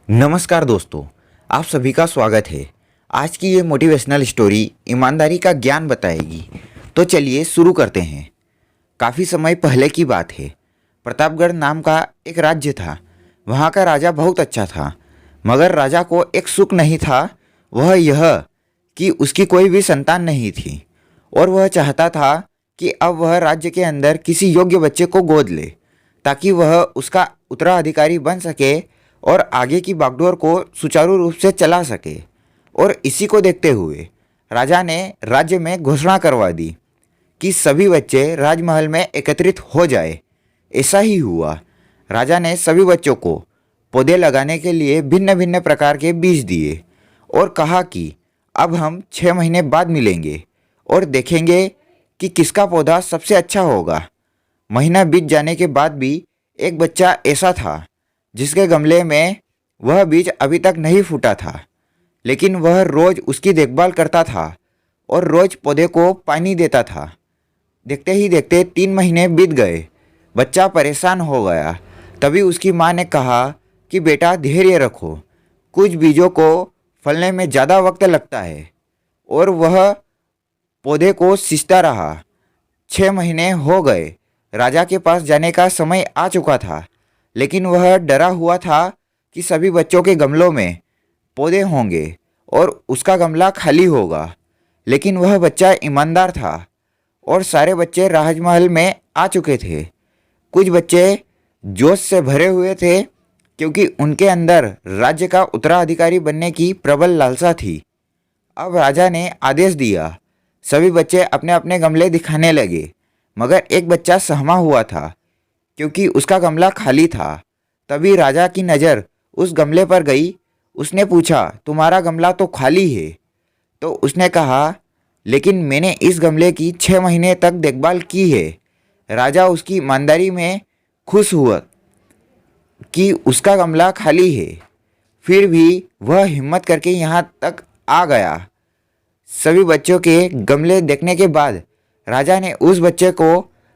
नमस्कार दोस्तों, आप सभी का स्वागत है। आज की ये मोटिवेशनल स्टोरी ईमानदारी का ज्ञान बताएगी। तो चलिए शुरू करते हैं। काफ़ी समय पहले की बात है। प्रतापगढ़ नाम का एक राज्य था। वहाँ का राजा बहुत अच्छा था, मगर राजा को एक सुख नहीं था। वह यह कि उसकी कोई भी संतान नहीं थी और वह चाहता था कि अब वह राज्य के अंदर किसी योग्य बच्चे को गोद ले, ताकि वह उसका उत्तराधिकारी बन सके और आगे की बागडोर को सुचारू रूप से चला सके। और इसी को देखते हुए राजा ने राज्य में घोषणा करवा दी कि सभी बच्चे राजमहल में एकत्रित हो जाए। ऐसा ही हुआ। राजा ने सभी बच्चों को पौधे लगाने के लिए भिन्न भिन्न प्रकार के बीज दिए और कहा कि अब हम 6 महीने बाद मिलेंगे और देखेंगे कि किसका पौधा सबसे अच्छा होगा। महीना बीत जाने के बाद भी एक बच्चा ऐसा था जिसके गमले में वह बीज अभी तक नहीं फूटा था, लेकिन वह रोज उसकी देखभाल करता था और रोज पौधे को पानी देता था। देखते ही देखते 3 महीने बीत गए। बच्चा परेशान हो गया। तभी उसकी माँ ने कहा कि बेटा धैर्य रखो, कुछ बीजों को फलने में ज़्यादा वक्त लगता है। और वह पौधे को सींचता रहा। 6 महीने हो गए। राजा के पास जाने का समय आ चुका था, लेकिन वह डरा हुआ था कि सभी बच्चों के गमलों में पौधे होंगे और उसका गमला खाली होगा। लेकिन वह बच्चा ईमानदार था और सारे बच्चे राजमहल में आ चुके थे। कुछ बच्चे जोश से भरे हुए थे क्योंकि उनके अंदर राज्य का उत्तराधिकारी बनने की प्रबल लालसा थी। अब राजा ने आदेश दिया। सभी बच्चे अपने अपने गमले दिखाने लगे, मगर एक बच्चा सहमा हुआ था क्योंकि उसका गमला खाली था। तभी राजा की नज़र उस गमले पर गई। उसने पूछा, तुम्हारा गमला तो खाली है। तो उसने कहा, लेकिन मैंने इस गमले की 6 महीने तक देखभाल की है। राजा उसकी ईमानदारी में खुश हुआ कि उसका गमला खाली है, फिर भी वह हिम्मत करके यहाँ तक आ गया। सभी बच्चों के गमले देखने के बाद राजा ने उस बच्चे को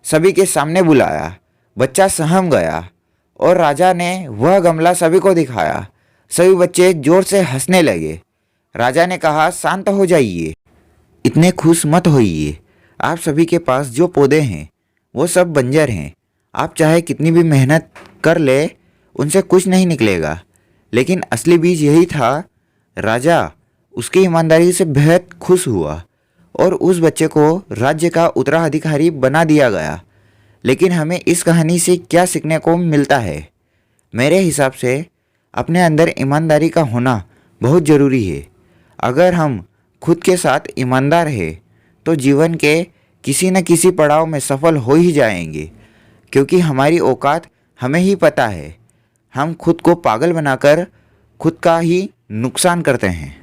सभी के सामने बुलाया। बच्चा सहम गया और राजा ने वह गमला सभी को दिखाया। सभी बच्चे जोर से हंसने लगे। राजा ने कहा, शांत हो जाइए, इतने खुश मत होइए। आप सभी के पास जो पौधे हैं वो सब बंजर हैं। आप चाहे कितनी भी मेहनत कर ले, उनसे कुछ नहीं निकलेगा। लेकिन असली बीज यही था। राजा उसकी ईमानदारी से बेहद खुश हुआ और उस बच्चे को राज्य का उत्तराधिकारी बना दिया गया। लेकिन हमें इस कहानी से क्या सीखने को मिलता है? मेरे हिसाब से अपने अंदर ईमानदारी का होना बहुत ज़रूरी है। अगर हम खुद के साथ ईमानदार हैं तो जीवन के किसी न किसी पड़ाव में सफल हो ही जाएंगे, क्योंकि हमारी औकात हमें ही पता है। हम खुद को पागल बनाकर खुद का ही नुकसान करते हैं।